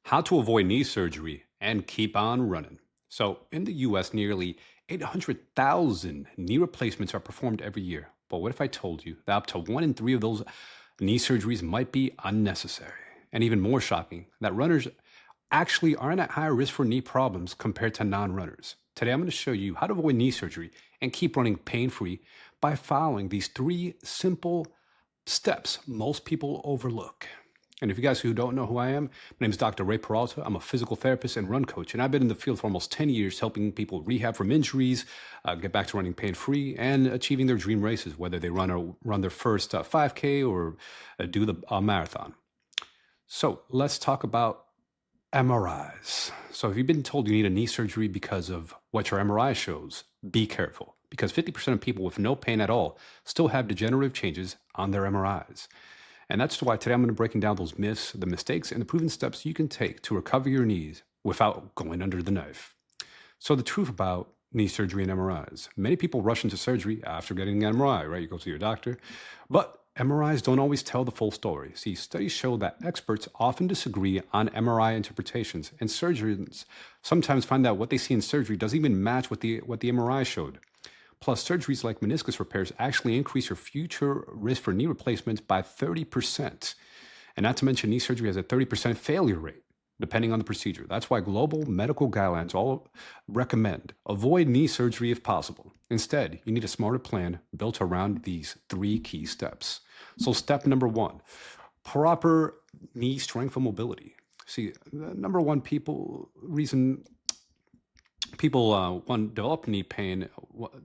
How to avoid knee surgery and keep on running. So, in the US, nearly 800,000 knee replacements are performed every year. But what if I told you that up to 1 in 3 of those knee surgeries might be unnecessary? And even more shocking, that runners actually aren't at higher risk for knee problems compared to non runners. Today, I'm going to show you how to avoid knee surgery and keep running pain free by following these 3 simple steps most people overlook. And if you guys who don't know who I am, my name is Dr. Ray Peralta. I'm a physical therapist and run coach, and I've been in the field for almost 10 years helping people rehab from injuries, get back to running pain-free, and achieving their dream races, whether they run their first 5K or do the marathon. So let's talk about MRIs. So if you've been told you need a knee surgery because of what your MRI shows, be careful, because 50% of people with no pain at all still have degenerative changes on their MRIs. And that's why today I'm going to be breaking down those myths, the mistakes, and the proven steps you can take to recover your knees without going under the knife. So the truth about knee surgery and MRIs. Many people rush into surgery after getting an MRI, right? You go to your doctor. But MRIs don't always tell the full story. See, studies show that experts often disagree on MRI interpretations, and surgeons sometimes find that what they see in surgery doesn't even match what the MRI showed. Plus, surgeries like meniscus repairs actually increase your future risk for knee replacements by 30%. And not to mention, knee surgery has a 30% failure rate, depending on the procedure. That's why global medical guidelines all recommend avoid knee surgery if possible. Instead, you need a smarter plan built around these 3 key steps. So, step number 1, proper knee strength and mobility. See, the number one reason people develop knee pain.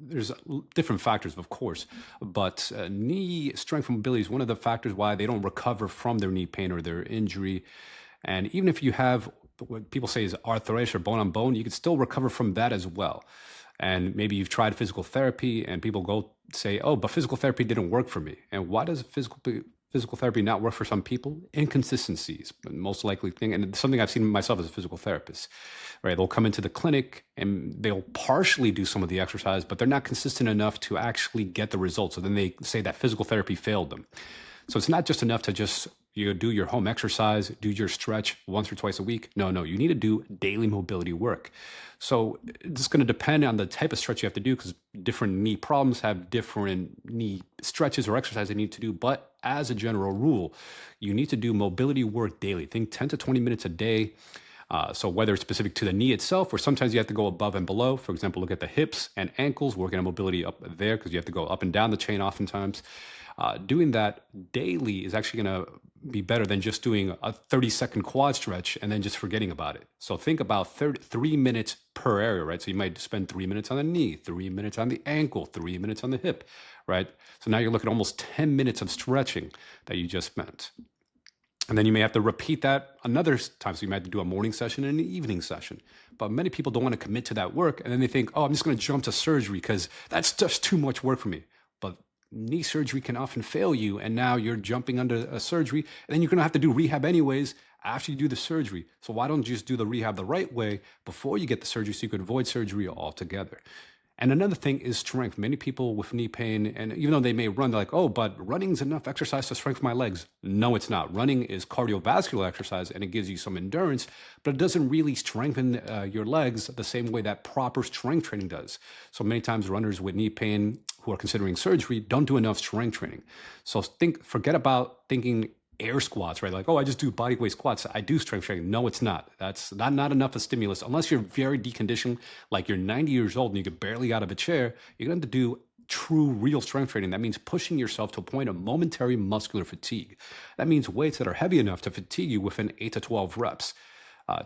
There's different factors, of course, but knee strength and mobility is one of the factors why they don't recover from their knee pain or their injury. And even if you have what people say is arthritis or bone on bone, you can still recover from that as well. And maybe you've tried physical therapy and people go say, oh, but physical therapy didn't work for me. And why does physical therapy not work for some people? Inconsistencies, most likely thing. And it's something I've seen myself as a physical therapist, right? They'll come into the clinic and they'll partially do some of the exercise, but they're not consistent enough to actually get the results. So then they say that physical therapy failed them. So it's not just enough to just do your home exercise, do your stretch once or twice a week. No, you need to do daily mobility work. So it's going to depend on the type of stretch you have to do because different knee problems have different knee stretches or exercise they need to do. But as a general rule, you need to do mobility work daily. Think 10 to 20 minutes a day. So whether it's specific to the knee itself, or sometimes you have to go above and below. For example, look at the hips and ankles, working on mobility up there because you have to go up and down the chain oftentimes. Doing that daily is actually going to be better than just doing a 30-second quad stretch and then just forgetting about it. So think about 3 minutes per area, right? So you might spend 3 minutes on the knee, 3 minutes on the ankle, 3 minutes on the hip, right? So now you're looking at almost 10 minutes of stretching that you just spent. And then you may have to repeat that another time. So you might have to do a morning session and an evening session. But many people don't want to commit to that work. And then they think, oh, I'm just going to jump to surgery because that's just too much work for me. But knee surgery can often fail you. And now you're jumping under a surgery. And then you're going to have to do rehab anyways after you do the surgery. So why don't you just do the rehab the right way before you get the surgery so you could avoid surgery altogether? And another thing is strength. Many people with knee pain, and even though they may run, they're like, oh, but running's enough exercise to strengthen my legs. No, it's not. Running is cardiovascular exercise, and it gives you some endurance, but it doesn't really strengthen your legs the same way that proper strength training does. So many times runners with knee pain who are considering surgery don't do enough strength training. So forget about thinking air squats, right? Like, oh, I just do body weight squats. I do strength training. No, it's not. That's not enough of stimulus. Unless you're very deconditioned, like you're 90 years old and you get barely out of a chair, you're going to have to do true, real strength training. That means pushing yourself to a point of momentary muscular fatigue. That means weights that are heavy enough to fatigue you within 8 to 12 reps.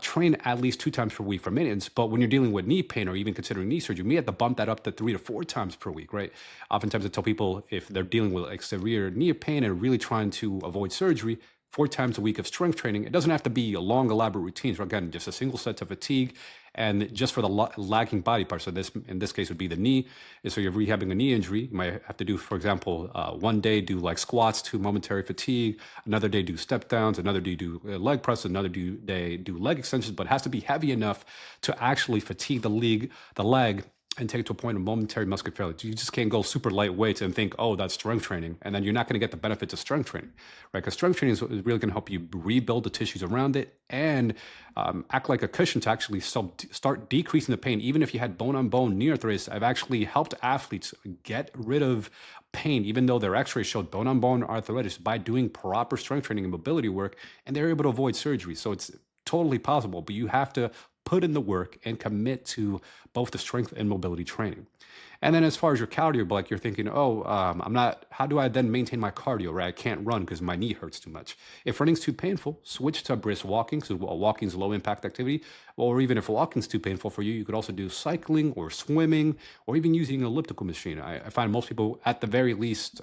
Train at least 2 times per week for maintenance. But when you're dealing with knee pain or even considering knee surgery, you may have to bump that up to 3 to 4 times per week, right? Oftentimes I tell people if they're dealing with like severe knee pain and really trying to avoid surgery, 4 times a week of strength training. It doesn't have to be a long, elaborate routines. Again, just a single set of fatigue and just for the lagging body parts. So in this case would be the knee. And so you're rehabbing a knee injury. You might have to do, for example, one day do like squats to momentary fatigue. Another day do step downs. Another day do leg press. Another day do leg extensions. But it has to be heavy enough to actually fatigue the leg and take it to a point of momentary muscular failure. You just can't go super lightweight and think, oh, that's strength training. And then you're not going to get the benefits of strength training, right? Because strength training is really going to help you rebuild the tissues around it and act like a cushion to actually start decreasing the pain. Even if you had bone on bone knee arthritis, I've actually helped athletes get rid of pain, even though their x-rays showed bone on bone arthritis, by doing proper strength training and mobility work, and they're able to avoid surgery. So it's totally possible, but you have to put in the work and commit to both the strength and mobility training. And then as far as your cardio, like you're thinking, oh, how do I then maintain my cardio, right? I can't run because my knee hurts too much. If running's too painful, switch to brisk walking. So walking's low impact activity. Or even if walking's too painful for you, you could also do cycling or swimming or even using an elliptical machine. I find most people at the very least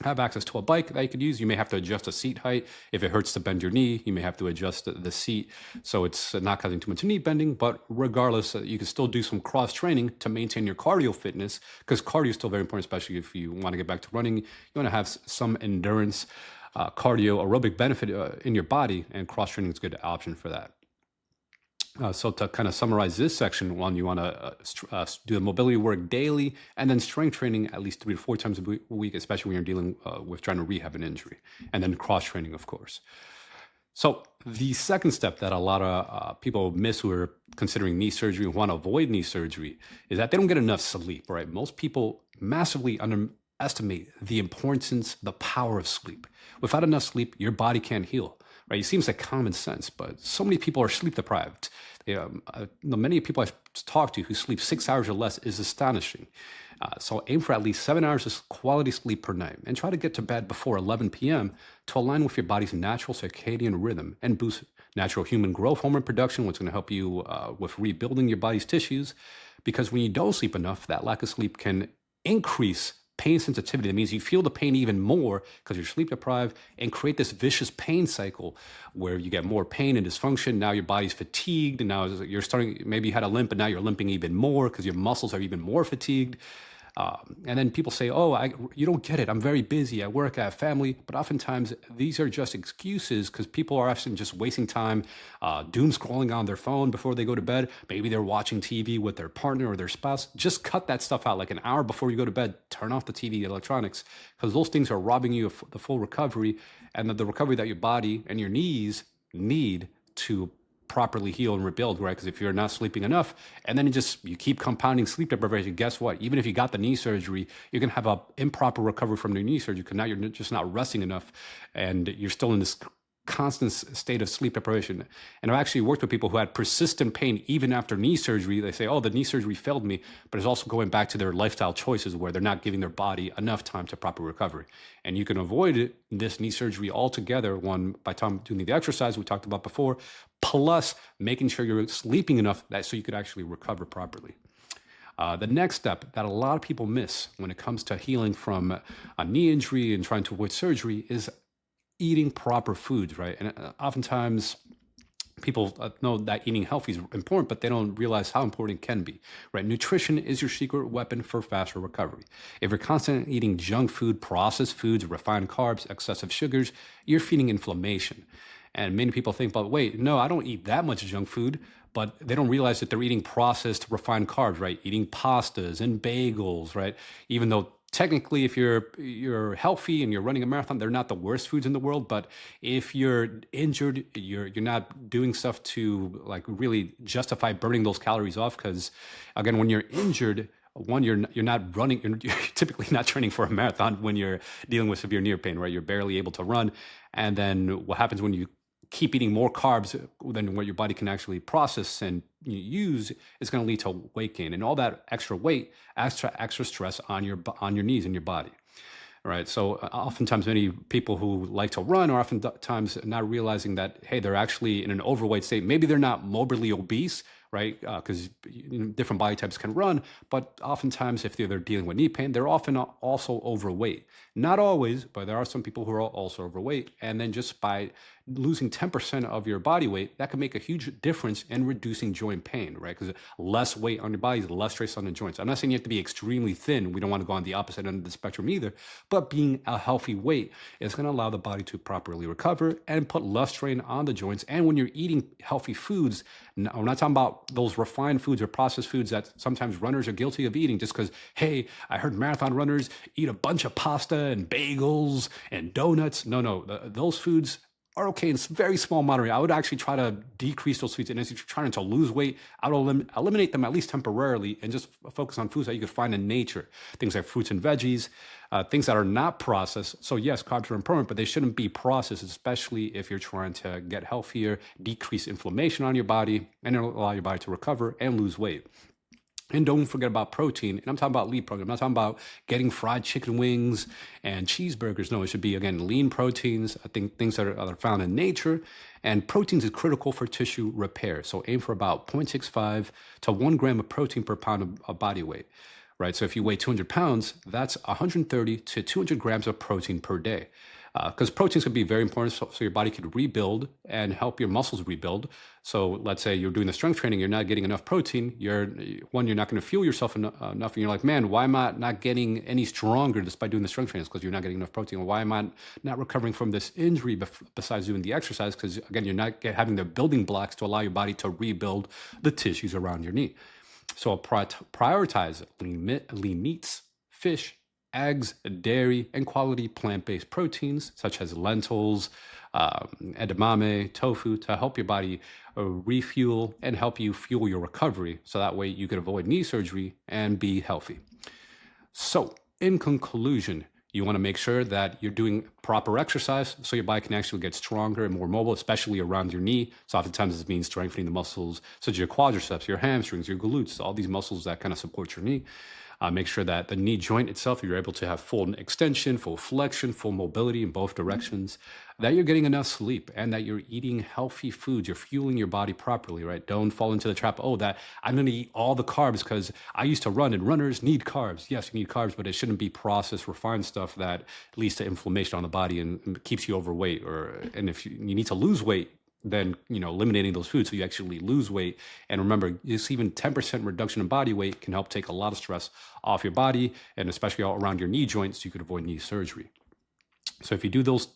have access to a bike that you could use. You may have to adjust the seat height. If it hurts to bend your knee, you may have to adjust the seat so it's not causing too much knee bending. But regardless, you can still do some cross training to maintain your cardio fitness, because cardio is still very important, especially if you want to get back to running. You want to have some endurance, cardio, aerobic benefit in your body, and cross training is a good option for that. So to kind of summarize this section, one, you want to do the mobility work daily, and then strength training at least 3 to 4 times a week, especially when you're dealing with trying to rehab an injury, and then cross training, of course. So the second step that a lot of people miss who are considering knee surgery and want to avoid knee surgery is that they don't get enough sleep, right? Most people massively underestimate the importance, the power of sleep. Without enough sleep, your body can't heal. Right? It seems like common sense, but so many people are sleep deprived. The many people I've talked to who sleep 6 hours or less is astonishing. So aim for at least 7 hours of quality sleep per night, and try to get to bed before 11 p.m. to align with your body's natural circadian rhythm and boost natural human growth hormone production, which is going to help you with rebuilding your body's tissues. Because when you don't sleep enough, that lack of sleep can increase pain sensitivity. That means you feel the pain even more because you're sleep deprived, and create this vicious pain cycle where you get more pain and dysfunction. Now your body's fatigued, and now you're starting, maybe you had a limp, and now you're limping even more because your muscles are even more fatigued. And then people say, oh, you don't get it. I'm very busy. I work, I have family. But oftentimes these are just excuses, because people are often just wasting time doom scrolling on their phone before they go to bed. Maybe they're watching TV with their partner or their spouse. Just cut that stuff out. Like an hour before you go to bed, turn off the TV, electronics, because those things are robbing you of the full recovery, and the recovery that your body and your knees need to properly heal and rebuild, right? Because if you're not sleeping enough, and then you keep compounding sleep deprivation, guess what? Even if you got the knee surgery, you're going to have an improper recovery from the knee surgery, because now you're just not resting enough, and you're still in this constant state of sleep deprivation. And I've actually worked with people who had persistent pain even after knee surgery. They say, oh, the knee surgery failed me, but it's also going back to their lifestyle choices where they're not giving their body enough time to proper recovery. And you can avoid this knee surgery altogether, one, by doing the exercise we talked about before, plus making sure you're sleeping enough so you could actually recover properly. The next step that a lot of people miss when it comes to healing from a knee injury and trying to avoid surgery is eating proper foods, right? And oftentimes people know that eating healthy is important, but they don't realize how important it can be, right? Nutrition is your secret weapon for faster recovery. If you're constantly eating junk food, processed foods, refined carbs, excessive sugars, you're feeding inflammation. And many people think, but wait, no, I don't eat that much junk food, but they don't realize that they're eating processed, refined carbs, right? Eating pastas and bagels, right? Even though technically, if you're healthy and you're running a marathon, they're not the worst foods in the world. But if you're injured, you're not doing stuff to like really justify burning those calories off. Because again, when you're injured, one, you're not running. You're typically not training for a marathon when you're dealing with severe knee pain, right? You're barely able to run. And then what happens when you keep eating more carbs than what your body can actually process and use is going to lead to weight gain, and all that extra weight, extra stress on your knees and your body. All right. So oftentimes many people who like to run are oftentimes not realizing that, hey, they're actually in an overweight state. Maybe they're not morbidly obese, right? Because different body types can run, but oftentimes if they're dealing with knee pain, they're often also overweight. Not always, but there are some people who are also overweight. And then just by losing 10% of your body weight, that can make a huge difference in reducing joint pain, right? Because less weight on your body is less stress on the joints. I'm not saying you have to be extremely thin. We don't want to go on the opposite end of the spectrum either, but being a healthy weight is going to allow the body to properly recover and put less strain on the joints. And when you're eating healthy foods, no, we're not talking about those refined foods or processed foods that sometimes runners are guilty of eating just because, hey, I heard marathon runners eat a bunch of pasta and bagels and donuts. No, those foods are okay in very small moderate. I would actually try to decrease those foods. And if you're trying to lose weight, I would eliminate them at least temporarily and just focus on foods that you could find in nature. Things like fruits and veggies, things that are not processed. So yes, carbs are important, but they shouldn't be processed, especially if you're trying to get healthier, decrease inflammation on your body, and allow your body to recover and lose weight. And don't forget about protein. And I'm talking about lean protein. I'm not talking about getting fried chicken wings and cheeseburgers. No, it should be, again, lean proteins. I think things that are found in nature. And proteins is critical for tissue repair. So aim for about 0.65 to 1 gram of protein per pound of body weight, right? So if you weigh 200 pounds, that's 130 to 200 grams of protein per day. Because proteins can be very important so your body could rebuild and help your muscles rebuild. So let's say you're doing the strength training, you're not getting enough protein. You're not going to fuel yourself enough, and you're like, man, why am I not getting any stronger despite doing the strength training? It's because you're not getting enough protein. Or why am I not recovering from this injury besides doing the exercise? Because again, you're not having the building blocks to allow your body to rebuild the tissues around your knee. So prioritize lean meats, fish, eggs, dairy, and quality plant-based proteins such as lentils, edamame, tofu to help your body refuel and help you fuel your recovery. So that way you can avoid knee surgery and be healthy. So in conclusion, you want to make sure that you're doing proper exercise so your body can actually get stronger and more mobile, especially around your knee. So oftentimes this means strengthening the muscles such as your quadriceps, your hamstrings, your glutes, all these muscles that kind of support your knee. Make sure that the knee joint itself, you're able to have full extension, full flexion, full mobility in both directions, that you're getting enough sleep, and that you're eating healthy foods. You're fueling your body properly, right? Don't fall into the trap, that I'm going to eat all the carbs because I used to run and runners need carbs. Yes, you need carbs, but it shouldn't be processed, refined stuff that leads to inflammation on the body and keeps you overweight. And if you need to lose weight, then eliminating those foods so you actually lose weight. And remember, just even 10% reduction in body weight can help take a lot of stress off your body, and especially all around your knee joints, you could avoid knee surgery. So if you do those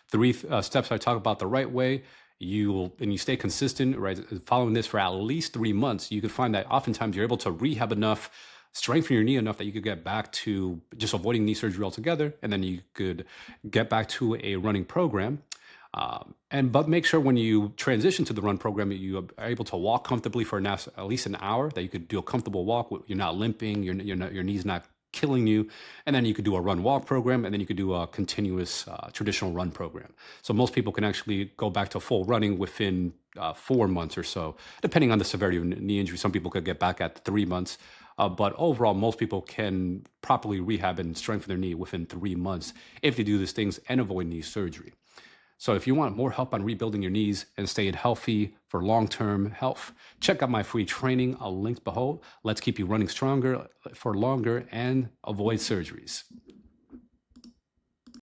3 steps I talk about the right way, you stay consistent, right, following this for at least 3 months, you could find that oftentimes you're able to rehab enough, strengthen your knee enough that you could get back to just avoiding knee surgery altogether, and then you could get back to a running program. But make sure when you transition to the run program, you are able to walk comfortably for at least an hour, that you could do a comfortable walk. You're not limping, your knee's not killing you. And then you could do a run walk program, and then you could do a continuous traditional run program. So most people can actually go back to full running within 4 months or so, depending on the severity of knee injury. Some people could get back at 3 months. But overall, most people can properly rehab and strengthen their knee within 3 months if they do these things and avoid knee surgery. So if you want more help on rebuilding your knees and staying healthy for long-term health, check out my free training. I'll link below. Let's keep you running stronger for longer and avoid surgeries.